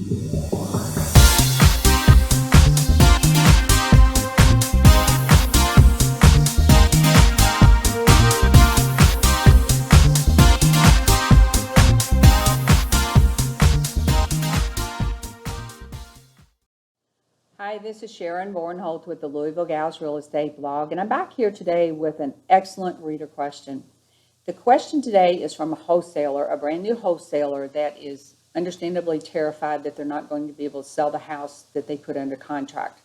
Hi, this is Sharon Bornholt with the Louisville Gals Real Estate Blog, and I'm back here today with an excellent reader question. The question today is from a wholesaler, a brand new wholesaler that is understandably terrified that they're not going to be able to sell the house that they put under contract.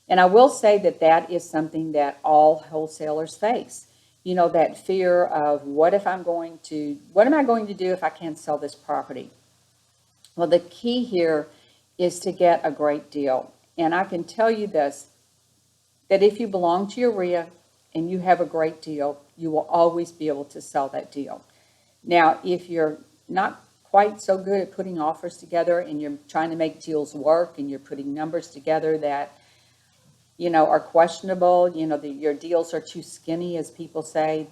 And I will say that that is something that all wholesalers face. You know, that fear of what am I going to do if I can't sell this property? Well, the key here is to get a great deal. And I can tell you this, that if you belong to your RIA and you have a great deal, you will always be able to sell that deal. Now, if you're not quite so good at putting offers together and you're trying to make deals work and you're putting numbers together that, you know, are questionable, you know, your deals are too skinny, as people say,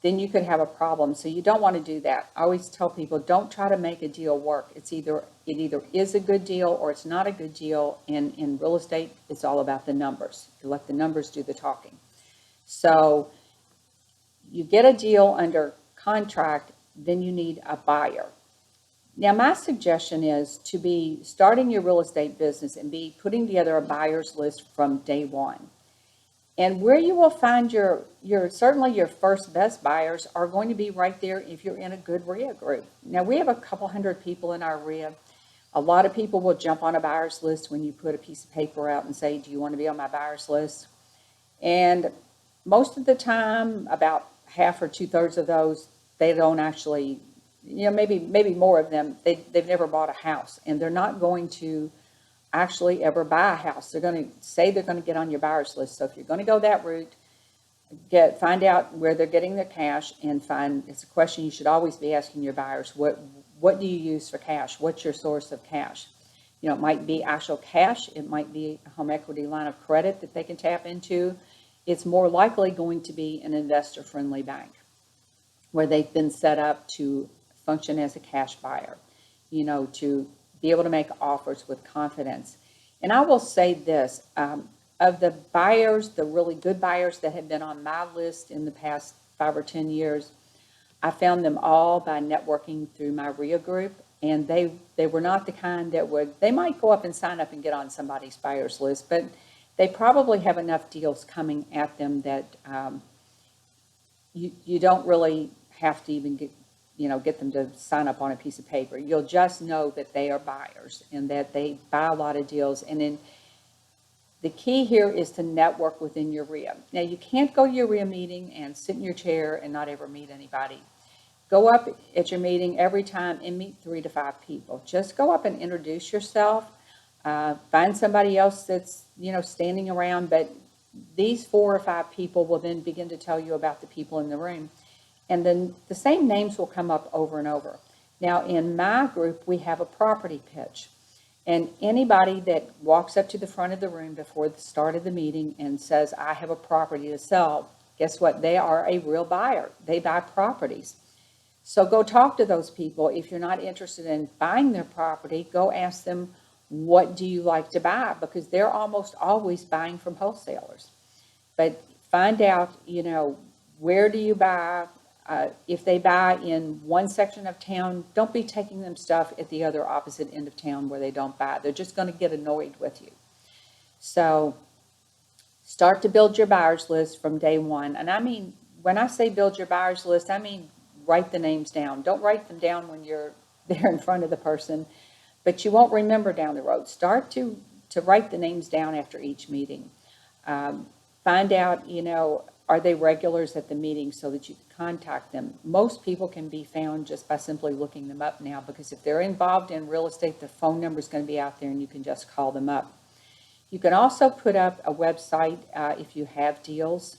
then you could have a problem. So you don't want to do that. I always tell people, don't try to make a deal work. It either is a good deal or it's not a good deal. And in real estate, it's all about the numbers. You let the numbers do the talking. So you get a deal under contract, then you need a buyer. Now, my suggestion is to be starting your real estate business and be putting together a buyer's list from day one. And where you will find certainly your first best buyers are going to be right there if you're in a good RIA group. Now, we have a couple hundred people in our RIA. A lot of people will jump on a buyer's list when you put a piece of paper out and say, do you want to be on my buyer's list? And most of the time, about half or 2/3 of those, they don't actually, you know, maybe more of them, they've never bought a house, and they're not going to actually ever buy a house. They're going to say they're going to get on your buyer's list. So if you're going to go that route, find out where they're getting their cash, and it's a question you should always be asking your buyers. What do you use for cash? What's your source of cash? You know, it might be actual cash. It might be a home equity line of credit that they can tap into. It's more likely going to be an investor-friendly bank where they've been set up to function as a cash buyer, you know, to be able to make offers with confidence. And I will say this, of the buyers, the really good buyers that have been on my list in the past 5 or 10 years, I found them all by networking through my RIA group. And they were not the kind that they might go up and sign up and get on somebody's buyer's list, but they probably have enough deals coming at them that you don't really have to even get them to sign up on a piece of paper. You'll just know that they are buyers and that they buy a lot of deals. And then the key here is to network within your RIA. Now, you can't go to your RIA meeting and sit in your chair and not ever meet anybody. Go up at your meeting every time and meet 3 to 5 people. Just go up and introduce yourself. Find somebody else that's, standing around, but these 4 or 5 people will then begin to tell you about the people in the room. And then the same names will come up over and over. Now, in my group, we have a property pitch. And anybody that walks up to the front of the room before the start of the meeting and says, I have a property to sell, guess what? They are a real buyer. They buy properties. So go talk to those people. If you're not interested in buying their property, go ask them, what do you like to buy? Because they're almost always buying from wholesalers. But find out, where do you buy? If they buy in one section of town, don't be taking them stuff at the other opposite end of town where they don't buy. They're just going to get annoyed with you. So start to build your buyer's list from day one. And I mean, when I say build your buyer's list, I mean write the names down. Don't write them down when you're there in front of the person, but you won't remember down the road. Start to write the names down after each meeting. Find out, are they regulars at the meeting so that you can contact them? Most people can be found just by simply looking them up now, because if they're involved in real estate, the phone number is going to be out there and you can just call them up. You can also put up a website if you have deals,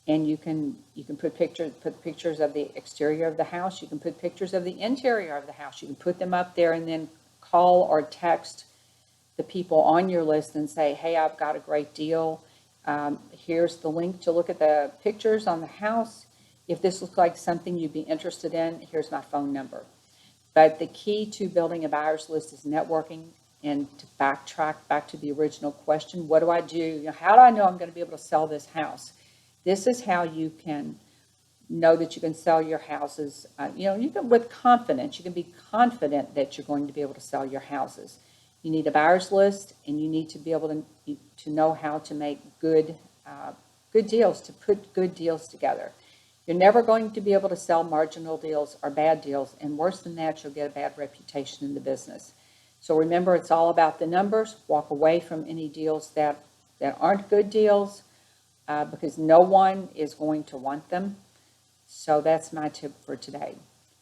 and you can put pictures of the exterior of the house. You can put pictures of the interior of the house. You can put them up there and then call or text the people on your list and say, hey, I've got a great deal. Here's the link to look at the pictures on the house. If this looks like something you'd be interested in, here's my phone number. But the key to building a buyer's list is networking. And to backtrack back to the original question, what do I do? How do I know I'm going to be able to sell this house? This is how you can know that you can sell your houses. You can, with confidence, you can be confident that you're going to be able to sell your houses. You need a buyer's list, and you need to be able to know how to make good deals, to put good deals together. You're never going to be able to sell marginal deals or bad deals, and worse than that, you'll get a bad reputation in the business. So remember, it's all about the numbers. Walk away from any deals that aren't good deals because no one is going to want them. So that's my tip for today.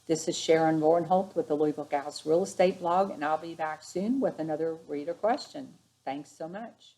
This is Sharon Vorenholt with the Louisville Gals Real Estate Blog, and I'll be back soon with another reader question. Thanks so much.